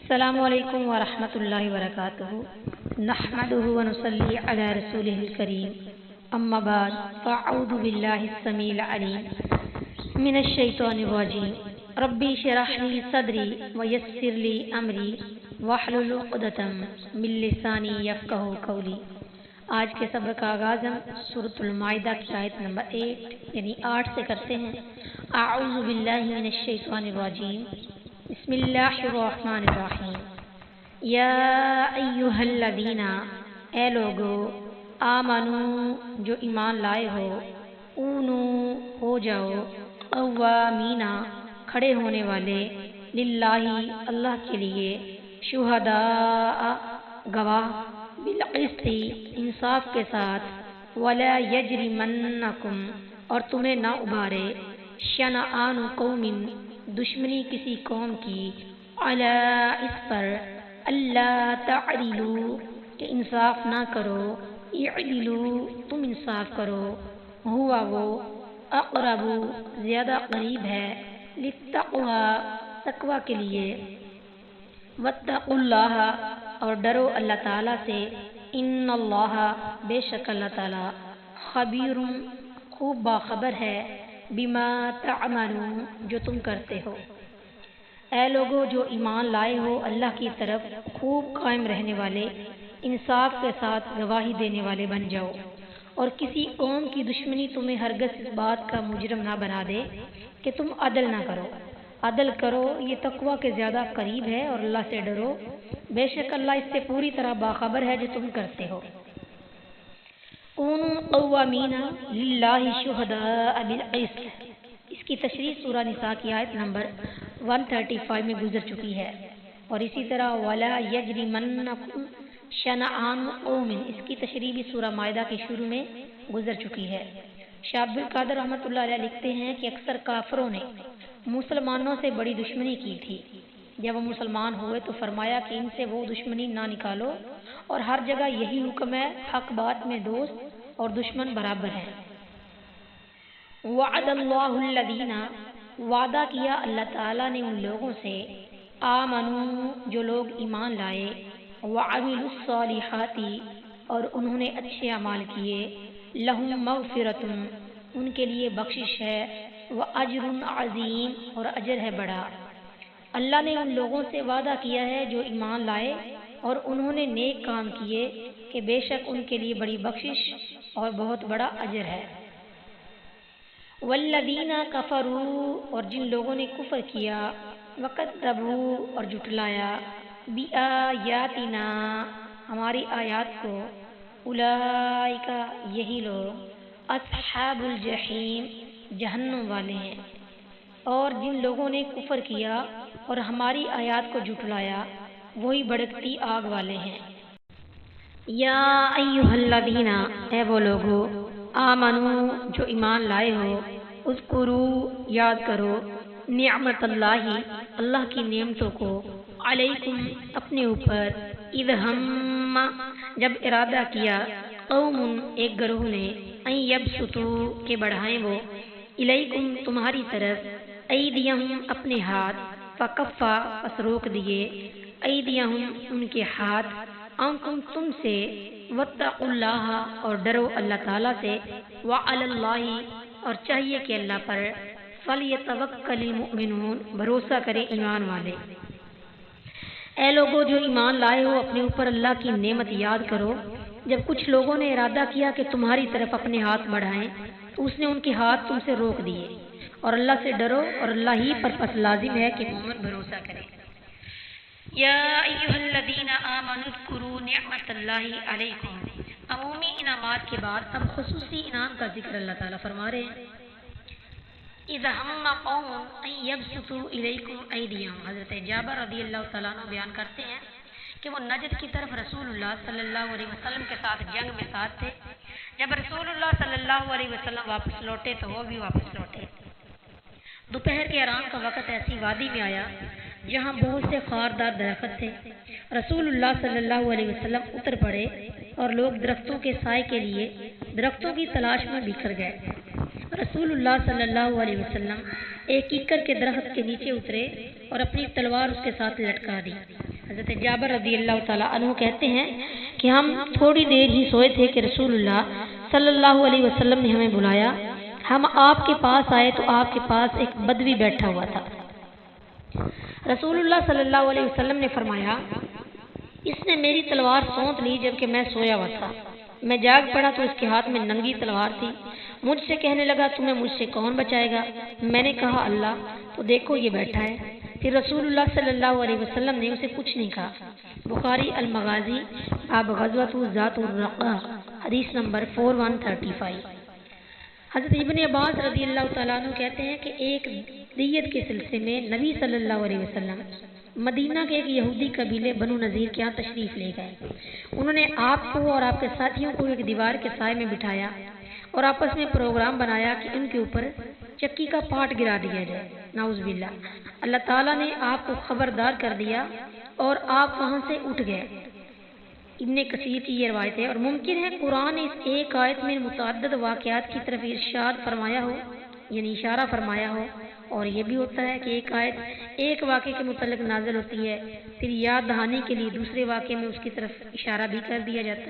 السلام علیکم ورحمۃ اللہ وبرکاتہ نحمده ونصلی علی رسولہ الکریم اما بعد فاعوذ باللہ السمیع العلیم من الشیطان الرجیم ربی اشرح لی صدری ویسر لی امری واحلل عقدۃ من لسانی یفقہوا قولی۔ آج کے سبق کا آغاز ہم سورۃ المائدہ کی آیت نمبر 8 یعنی 8 سے کرتے ہیں۔ اعوذ باللہ من الشیطان الرجیم بسم اللہ الرحمن الرحیم۔ یا ایہا الذین، اے لوگو، آمنو، جو ایمان لائے ہو، اونو، ہو جاؤ، قوامین، کھڑے ہونے والے، للہ، اللہ کے لیے، شہداء، گواہ، بالقسط، انصاف کے ساتھ، ولا یجرمنکم، اور تمہیں نہ ابھارے، شنآن قوم، دشمنی کسی قوم کی، علی، اس پر، اللہ تعدلوا، کہ انصاف نہ کرو، اعدلوا، تم انصاف کرو، ہوا وہ، اقرب، زیادہ قریب ہے، للتقوی، تقوی کے لیے، واتقوا اللہ، اور ڈرو اللہ تعالیٰ سے، ان اللہ، بے شک اللہ تعالیٰ، خبیر، خوب باخبر ہے، بما تعملون، جو تم کرتے ہو۔ اے لوگو جو ایمان لائے ہو، اللہ کی طرف خوب قائم رہنے والے، انصاف کے ساتھ گواہی دینے والے بن جاؤ، اور کسی قوم کی دشمنی تمہیں ہرگز اس بات کا مجرم نہ بنا دے کہ تم عدل نہ کرو۔ عدل کرو، یہ تقوی کے زیادہ قریب ہے، اور اللہ سے ڈرو، بے شک اللہ اس سے پوری طرح باخبر ہے جو تم کرتے ہو۔ کونوا قوامین للہ شہداء بالقسط، اس کی تشریح سورہ نساء کی آیت نمبر 135 میں گزر چکی ہے، اور اسی طرح ولا یجرمنکم شنآن قوم، اس کی تشریح بھی سورہ مائدہ کے شروع میں گزر چکی ہے۔ شاہ عبد القادر رحمۃ اللہ علیہ لکھتے ہیں کہ اکثر کافروں نے مسلمانوں سے بڑی دشمنی کی تھی، جب وہ مسلمان ہوئے تو فرمایا کہ ان سے وہ دشمنی نہ نکالو، اور ہر جگہ یہی حکم ہے، حق بات میں دوست اور دشمن برابر ہیں۔ وعد اللہ الذین، وعدہ کیا اللہ تعالیٰ نے ان لوگوں سے، آمنو، جو لوگ ایمان لائے، وعملوا الصالحات، اور انہوں نے اچھے اعمال کیے، لہم مغفرۃ، ان کے لیے بخشش ہے، واجر عظیم، اور اجر ہے بڑا۔ اللہ نے ان لوگوں سے وعدہ کیا ہے جو ایمان لائے اور انہوں نے نیک کام کیے کہ بے شک ان کے لیے بڑی بخشش اور بہت بڑا اجر ہے۔ والذین کفروا، اور جن لوگوں نے کفر کیا، وکذبوا، اور جھٹلایا، بآیاتنا، ہماری آیات کو، اولئک، یہی لوگ، اصحاب الجحیم، جہنم والے ہیں۔ اور جن لوگوں نے کفر کیا اور ہماری آیات کو جھٹلایا، وہی بھڑکتی آگ والے ہیں۔ یا ایھا الذین، اے وہ لوگو، آمنو، جو ایمان لائے ہو، اذکروا، یاد کرو، نعمت اللہ، اللہ کی نعمتوں کو، علیکم، اپنے اوپر، اذ ہم، جب ارادہ کیا، قوم، ایک گروہ نے، ان یبسطوا، کہ بڑھائیں وہ، الیکم، تمہاری طرف، ایدیہم، اپنے ہاتھ، فکفا، پس روک دیے، ایدیہم، ان کے ہاتھ، عنکم، تم سے، واتقوا اللہ، اور ڈرو اللہ تعالیٰ سے، وعلی اللہ، اور چاہیے کہ اللہ پر، فلیتوکل المؤمنون، بھروسہ کرے ایمان والے۔ اے لوگو جو ایمان لائے ہو، اپنے اوپر اللہ کی نعمت یاد کرو، جب کچھ لوگوں نے ارادہ کیا کہ تمہاری طرف اپنے ہاتھ بڑھائیں تو اس نے ان کے ہاتھ تم سے روک دیے، اور اللہ سے ڈرو، اور اللہ ہی پر پس لازم ہے کہ مومن بھروسہ کرے۔ یا ایھا الذین آمنوا اذکروا نعمت اللہ علیکم، عمومی انعامات کے بعد اب خصوصی انعام کا ذکر اللہ تعالیٰ فرما رہے ہیں۔ اذ ہم قوم ان یبسطوا الیکم ایدیہم، حضرت جابر رضی اللہ تعالیٰ عنہ بیان کرتے ہیں کہ وہ نجد کی طرف رسول اللہ صلی اللہ علیہ وسلم کے ساتھ جنگ میں ساتھ تھے۔ جب رسول اللہ صلی اللہ علیہ وسلم واپس لوٹے تو وہ بھی واپس لوٹے۔ دوپہر کے آرام کا وقت ایسی وادی میں آیا جہاں بہت سے خاردار درخت تھے۔ رسول اللہ صلی اللہ علیہ وسلم اتر پڑے اور لوگ درختوں کے سائے کے لیے درختوں کی تلاش میں بکھر گئے۔ رسول اللہ صلی اللہ علیہ وسلم ایک کیکر کے درخت کے نیچے اترے اور اپنی تلوار اس کے ساتھ لٹکا دی۔ حضرت جابر رضی اللہ تعالیٰ عنہ کہتے ہیں کہ ہم تھوڑی دیر ہی سوئے تھے کہ رسول اللہ صلی اللہ علیہ وسلم نے ہمیں بلایا. ہم آپ کے پاس آئے تو آپ کے پاس ایک بدوی بیٹھا ہوا تھا. رسول اللہ صلی اللہ علیہ وسلم نے فرمایا اس نے میری تلوار سونت لی جبکہ میں سویا ہوا تھا. میں جاگ پڑا تو اس کے ہاتھ میں ننگی تلوار تھی. مجھ سے کہنے لگا تمہیں مجھ سے کون بچائے گا؟ میں نے کہا اللہ. تو دیکھو یہ بیٹھا ہے. پھر رسول اللہ صلی اللہ علیہ وسلم نے اسے کچھ نہیں کہا. بخاری المغازی باب غزوۃ ذات الرقاع حدیث نمبر 4135. حضرت ابن عباس رضی اللہ تعالیٰ عنہ کہتے ہیں کہ ایک دیت کے سلسلے میں نبی صلی اللہ علیہ وسلم مدینہ کے ایک یہودی قبیلے بنو نذیر کے یہاں تشریف لے گئے. انہوں نے آپ کو اور آپ کے ساتھیوں کو ایک دیوار کے سائے میں بٹھایا اور آپس میں پروگرام بنایا کہ ان کے اوپر چکی کا پاٹ گرا دیا جائے. نعوذ باللہ. اللہ تعالیٰ نے آپ کو خبردار کر دیا اور آپ وہاں سے اٹھ گئے. ابن کثیر کی یہ روایت ہے اور ممکن ہے قرآن اس ایک آیت میں متعدد واقعات کی طرف ارشاد فرمایا ہو یعنی اشارہ فرمایا ہو. اور یہ بھی ہوتا ہے کہ ایک آیت ایک واقعے کے متعلق نازل ہوتی ہے پھر یاد دہانی کے لیے دوسرے واقعے میں اس کی طرف اشارہ بھی کر دیا جاتا ہے.